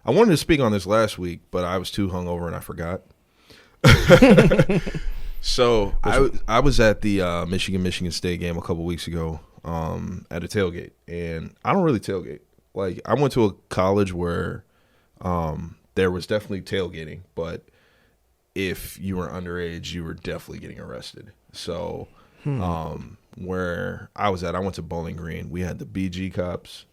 I wanted to speak on this last week, but I was too hungover and I forgot. So I was at the Michigan State game a couple weeks ago at a tailgate, and I don't really tailgate. Like, I went to a college where there was definitely tailgating, but if you were underage, you were definitely getting arrested. So where I was at, I went to Bowling Green. We had the BG cops,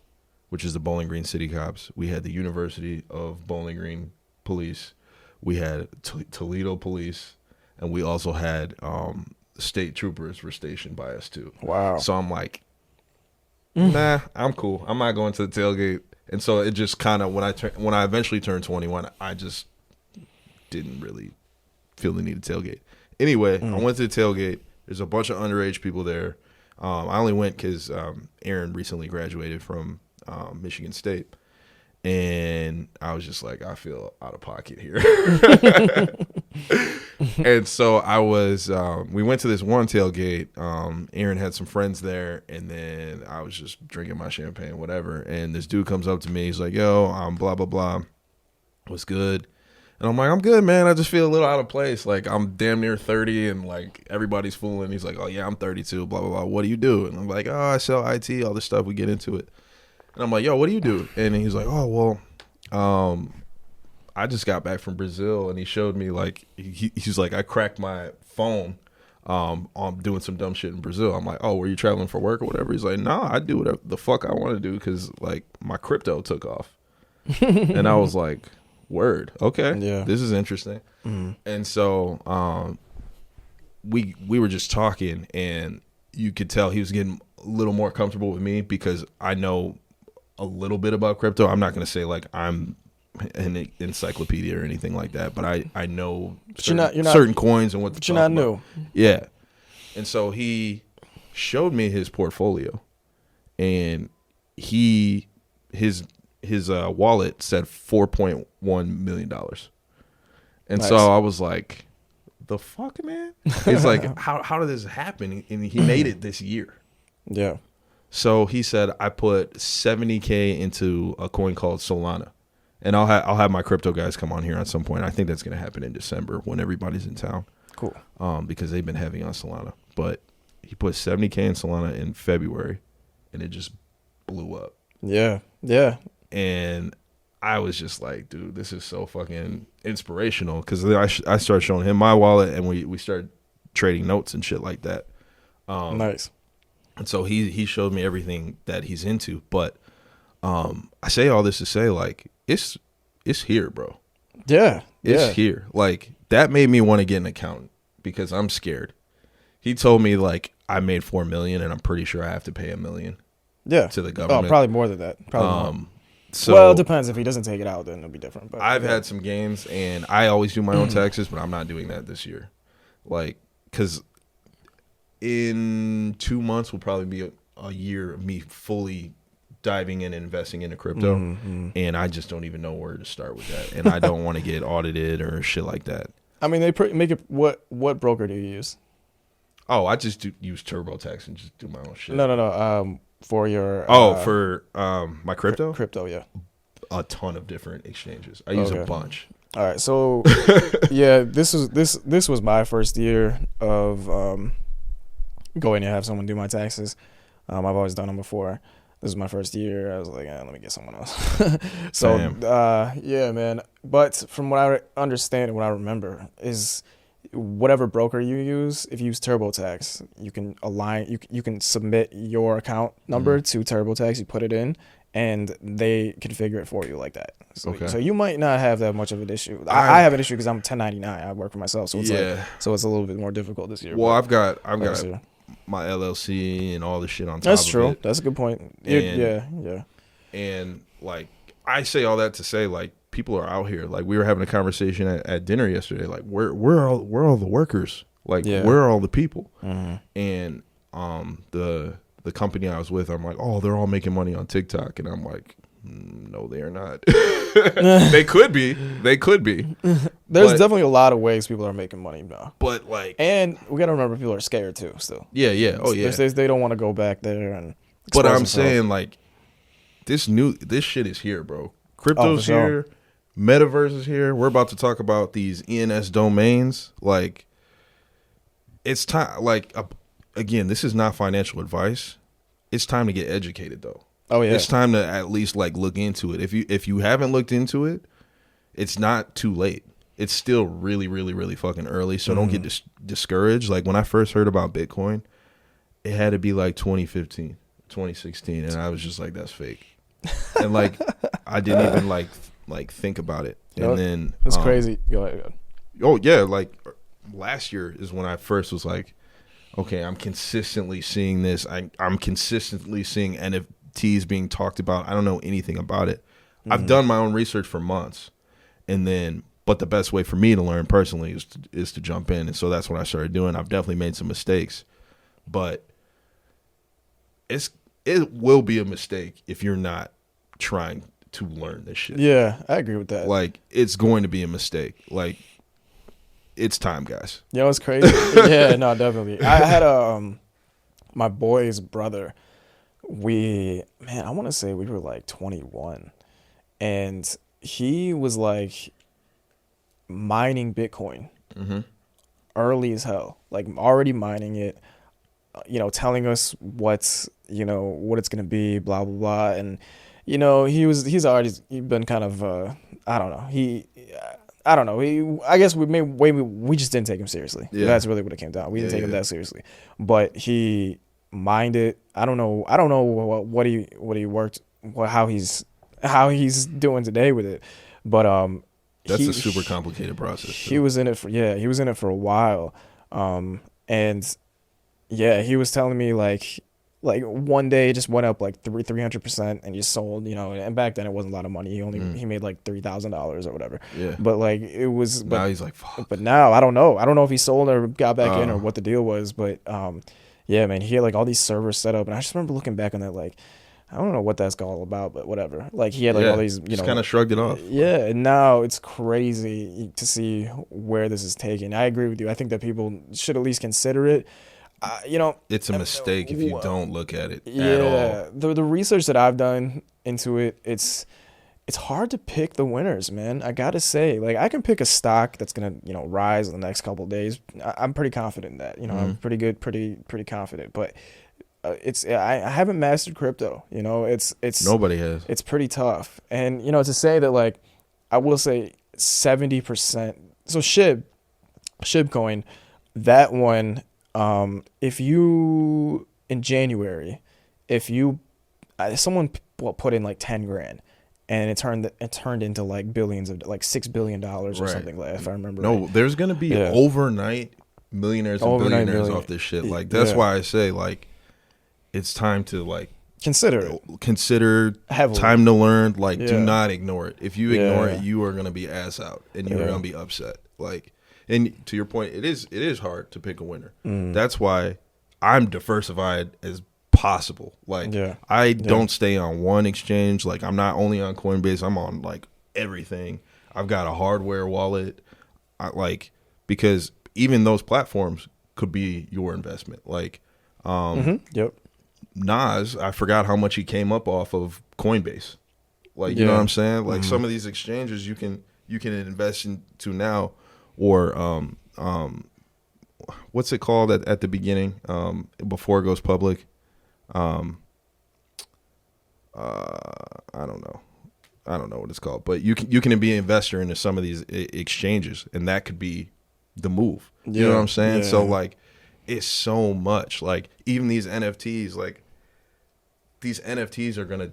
which is the Bowling Green City cops. We had the University of Bowling Green police. We had Toledo police. And we also had state troopers were stationed by us too. Wow. So I'm like, nah, I'm cool. I'm not going to the tailgate. And so it just kind of, when I eventually turned 21, I just didn't really feel the need to tailgate. Anyway, I went to the tailgate. There's a bunch of underage people there. I only went because Aaron recently graduated from Michigan State. And I was just like, I feel out of pocket here. And so I was, we went to this one tailgate. Aaron had some friends there, and then I was just drinking my champagne, whatever. And this dude comes up to me. He's like, yo, I'm blah, blah, blah. What's good? And I'm like, I'm good, man. I just feel a little out of place. Like, I'm damn near 30, and, like, everybody's fooling. He's like, oh, yeah, I'm 32, blah, blah, blah. What do you do? And I'm like, oh, I sell IT, all this stuff. We get into it. And I'm like, yo, what do you do? And he's like, oh, well, I just got back from Brazil. And he showed me, like, he's like, I cracked my phone on doing some dumb shit in Brazil. I'm like, oh, were you traveling for work or whatever? He's like, no, I do whatever the fuck I want to do because, like, my crypto took off. And I was like, word, okay, yeah, this is interesting. Mm-hmm. And so we were just talking, and you could tell he was getting a little more comfortable with me because I know a little bit about crypto. I'm not going to say like I'm an encyclopedia or anything like that, but I know certain coins and what to talk about. You're not new. Yeah. And so he showed me his portfolio, and his wallet said $4.1 million. And nice. So I was like, the fuck, man? It's like, how did this happen? And he made it this year. Yeah. So he said, I put $70K into a coin called Solana. And I'll have my crypto guys come on here at some point. I think that's going to happen in December when everybody's in town. Cool. Because they've been heavy on Solana. But he put $70K in Solana in February, and it just blew up. Yeah. Yeah. And I was just like, dude, this is so fucking inspirational. Because I started showing him my wallet, and we started trading notes and shit like that. Nice. And so he showed me everything that he's into. But I say all this to say, like, it's here, bro. Yeah. It's here. Like, that made me want to get an accountant because I'm scared. He told me, like, I made $4 million, and I'm pretty sure I have to pay $1 million. Yeah. To the government. Oh, probably more than that. Probably more. So, well, it depends. If he doesn't take it out, then it'll be different. But I've had some gains, and I always do my own taxes, but I'm not doing that this year. Like, because in 2 months will probably be a year of me fully diving in and investing into crypto, and I just don't even know where to start with that, and I don't want to get audited or shit like that. I mean, they make it. What broker do you use? Oh, I just use TurboTax and just do my own shit. No. For your for my crypto? Crypto, yeah. A ton of different exchanges. I use a bunch. All right, so yeah, this was my first year of going to have someone do my taxes. I've always done them before. This is my first year. I was like, let me get someone else. So yeah, man. But from what I understand and what I remember is, whatever broker you use, if you use TurboTax, you can align. You can submit your account number to TurboTax. You put it in, and they configure it for you like that. So you might not have that much of an issue. I have an issue because I'm 1099. I work for myself, so it's so it's a a little bit more difficult this year. Well, I've got my LLC and all the shit on top. That's of true. It. That's a good point. Yeah. And like, I say all that to say, like, people are out here. Like, we were having a conversation at dinner yesterday. Like, where are all the workers? Like, where are all the people? And the company I was with, I'm like, oh, they're all making money on TikTok, and I'm like, no, they are not. They could be. There's definitely a lot of ways people are making money now. But like, and we gotta remember, people are scared too. Still. Yeah. Oh yeah. They don't want to go back there and. But I'm saying, like, this shit is here, bro. Crypto's here. Metaverse is here. We're about to talk about these ENS domains. Like, it's time. Like, again, this is not financial advice. It's time to get educated, though. Oh yeah, it's time to at least like look into it. If you haven't looked into it, it's not too late. It's still really, really, really fucking early. So don't get discouraged. Like when I first heard about Bitcoin, it had to be like 2015, 2016, and I was just like, that's fake. And like I didn't even like think about it. And then it's crazy. Go ahead. Oh yeah, like last year is when I first was like, okay, I'm consistently seeing this. I'm consistently seeing NFTs being talked about. I don't know anything about it. I've done my own research for months, but the best way for me to learn personally is to jump in, and so that's what I started doing. I've definitely made some mistakes, but it will be a mistake if you're not trying to learn this shit. Yeah, I agree with that. Like it's going to be a mistake. Like it's time, guys. You know, it's crazy. Yeah, no, definitely. I had my boy's brother. I want to say we were like 21, and he was like mining Bitcoin early as hell, like already mining it, telling us what it's going to be, blah, blah, blah. And, he's already been kind of, I don't know. I guess we just didn't take him seriously. Yeah. That's really what it came down. We didn't take him that seriously, but he mined it. I don't know what he worked, how he's doing today with it, but that's a super complicated process. He was in it for a while, and yeah, he was telling me like one day it just went up like 300%, and he sold, and back then it wasn't a lot of money. He made like $3,000 or whatever. Yeah, but like it was. Now he's like, fuck. But now I don't know if he sold or got back in or what the deal was, but yeah, man, he had like all these servers set up, and I just remember looking back on that like, I don't know what that's all about, but whatever. Like he had like all these, just kind of shrugged it off. Yeah, and now it's crazy to see where this is taking. I agree with you. I think that people should at least consider it. It's a mistake if you don't look at it at all. The research that I've done into it, it's hard to pick the winners, man. I gotta say, like I can pick a stock that's gonna rise in the next couple of days. I'm pretty confident in that. I'm pretty good, pretty confident, but. I haven't mastered crypto. It's nobody has. It's pretty tough, and to say that like I will say 70%. So SHIB coin, that one. If you in January, someone put in like 10 grand, and it turned into like billions of like $6 billion or something like that, if I remember. No, right. There's gonna be overnight millionaires and billionaires off this shit. Like that's why I say like. It's time to like consider heavily. Time to learn. Like do not ignore it. If you ignore it, you are gonna be ass out and you're gonna be upset. Like, and to your point, it is hard to pick a winner. That's why I'm diversified as possible. Like I don't stay on one exchange. Like I'm not only on Coinbase. I'm on like everything. I've got a hardware wallet. Because even those platforms could be your investment. Like, Nas, I forgot how much he came up off of Coinbase. Like, you know what I'm saying? Like some of these exchanges you can invest into now, or what's it called at the beginning before it goes public? I don't know what it's called, but you can be an investor into some of these exchanges, and that could be the move. You know what I'm saying? So like, it's so much. Like even these NFTs, like. These NFTs are gonna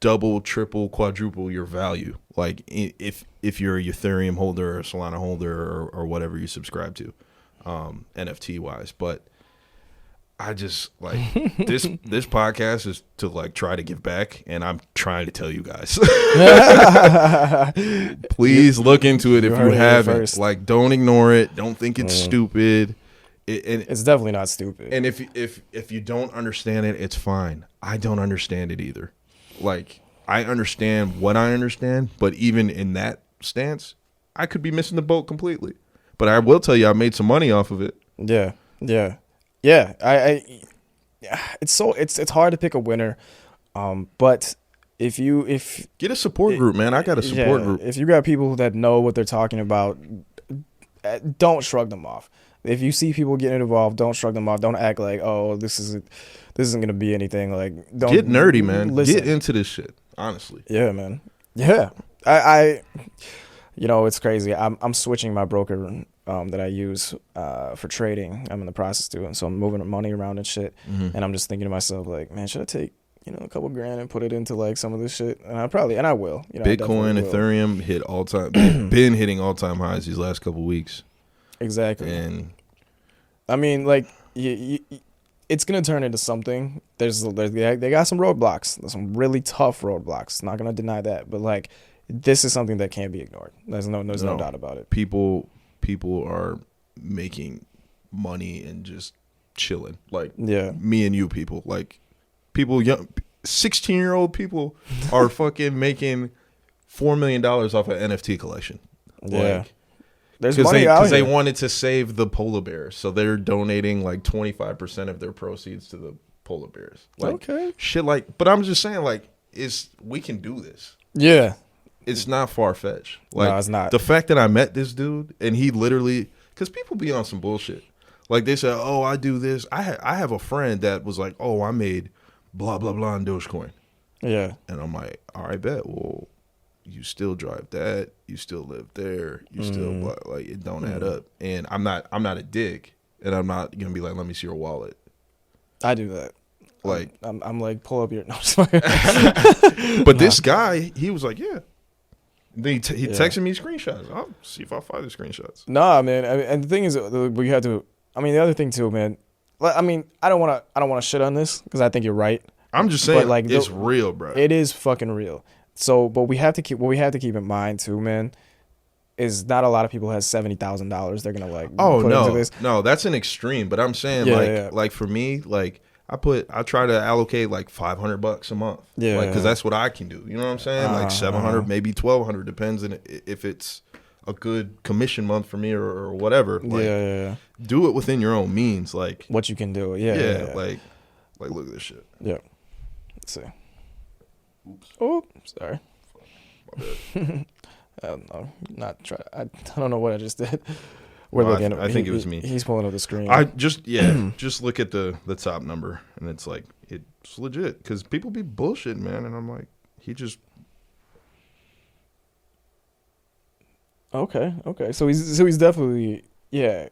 double, triple, quadruple your value. Like if you're a Ethereum holder or a Solana holder or whatever you subscribe to, NFT wise. But I just like this podcast is to like try to give back, and I'm trying to tell you guys. Please look into it if you haven't. Like, don't ignore it. Don't think it's stupid. It's definitely not stupid. And if you don't understand it, it's fine. I don't understand it either. Like, I understand what I understand, but even in that stance, I could be missing the boat completely. But I will tell you, I made some money off of it. Yeah. It's hard to pick a winner, but Get a support group, man. I got a support group. If you got people that know what they're talking about, don't shrug them off. If you see people getting involved, don't shrug them off. Don't act like, oh, this isn't gonna be anything. Like, don't get nerdy, man. Listen. Get into this shit. Honestly. Yeah, man. Yeah, I it's crazy. I'm switching my broker that I use for trading. I'm in the process doing, so I'm moving money around and shit. Mm-hmm. And I'm just thinking to myself, like, man, should I take a couple grand and put it into like some of this shit? And I will. Bitcoin, Ethereum hit all time. Been hitting all time highs these last couple weeks. Exactly. And I mean, like, it's gonna turn into something. They got some roadblocks. There's some really tough roadblocks. Not gonna deny that, but like, this is something that can't be ignored. There's no doubt about it. People are making money and just chilling. Like, yeah, me and you people. Like, people, young 16-year-old people are fucking making $4 million off an NFT collection. Yeah. Like, there's money out here. Because they wanted to save the polar bears, so they're donating like 25% of their proceeds to the polar bears. Like, okay, shit. Like, but I'm just saying, like, we can do this. Yeah, it's not far fetched. Like, no, it's not. The fact that I met this dude and he literally, because people be on some bullshit. Like, they say, oh, I do this. I have a friend that was like, oh, I made blah blah blah in Dogecoin. Yeah, and I'm like, all right, bet. Well, you still drive that, you still live there, you still like, it don't add up. And I'm not a dick, and I'm not gonna be like, let me see your wallet. I do that. Like, I'm like, pull up your. No, but this guy, he was like, yeah. Then he texted me screenshots. I'll see if I find the screenshots. Nah, man. And the thing is, we had to. I mean, the other thing too, man. I mean, I don't want to shit on this because I think you're right. I'm just saying, like, it's real, bro. It is fucking real. So, but we have to keep in mind too, man, is not a lot of people has $70,000 they're gonna like. Oh put no, into this. No, that's an extreme. But I'm saying, like for me, like I try to allocate like $500 a month, because that's what I can do. You know what I'm saying? Like 700, maybe 1,200, depends on if it's a good commission month for me or whatever. Like, do it within your own means, like what you can do. Like look at this shit. Yeah. Let's see. Oops. Oh, sorry. My bad. I don't know. I don't know what I just did. I think it was me. He's pulling up the screen. I just look at the top number, and it's like, it's legit, because people be bullshitting, man, and I'm like, he just. Okay. So he's definitely. Yeah,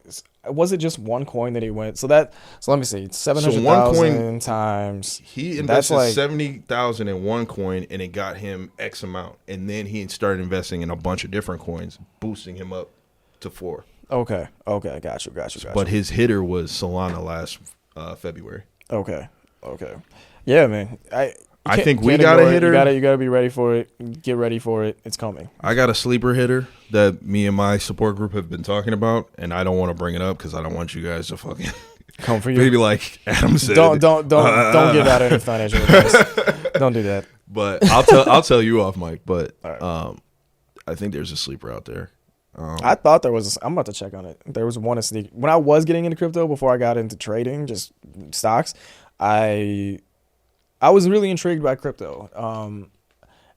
was it just one coin that he went? So let me see, 700,000 times. He invested like 70,000 in one coin, and it got him X amount, and then he started investing in a bunch of different coins, boosting him up to 4. Okay, got you. But his hitter was Solana last February. Okay, yeah, man. I think we got a hitter. You gotta be ready for it. Get ready for it. It's coming. I got a sleeper hitter that me and my support group have been talking about, and I don't want to bring it up because I don't want you guys to fucking come for you. Maybe like Adam said. Don't give out any financial advice. Don't do that. But I'll tell you off mic. But right. I think there's a sleeper out there. I thought there was. I'm about to check on it. There was one sneak when I was getting into crypto before I got into trading, just stocks. I was really intrigued by crypto.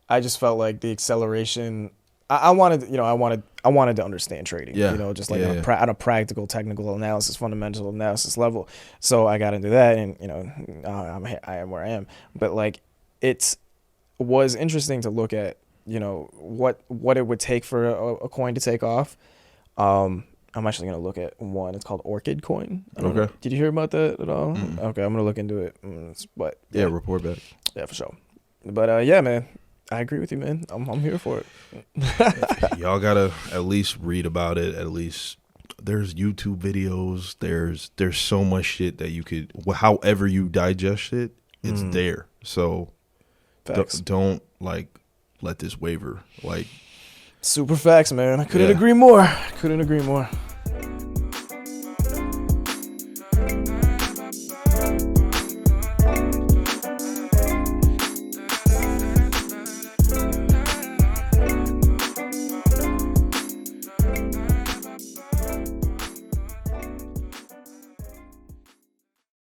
I just felt like the acceleration. I wanted to understand trading. Yeah. Just like on a practical, technical analysis, fundamental analysis level. So I got into that, and I am where I am. But like, it was interesting to look at. What it would take for a coin to take off. I'm actually going to look at one. It's called Orchid Coin. Okay. Did you hear about that at all? Mm-mm. Okay, I'm going to look into it. But yeah, report back. Yeah, for sure. But yeah, man, I agree with you, man. I'm here for it. Y'all got to at least read about it. At least there's YouTube videos. There's so much shit that you could, however you digest it, it's there. So don't like let this waver. Like, super facts, man. I couldn't agree more.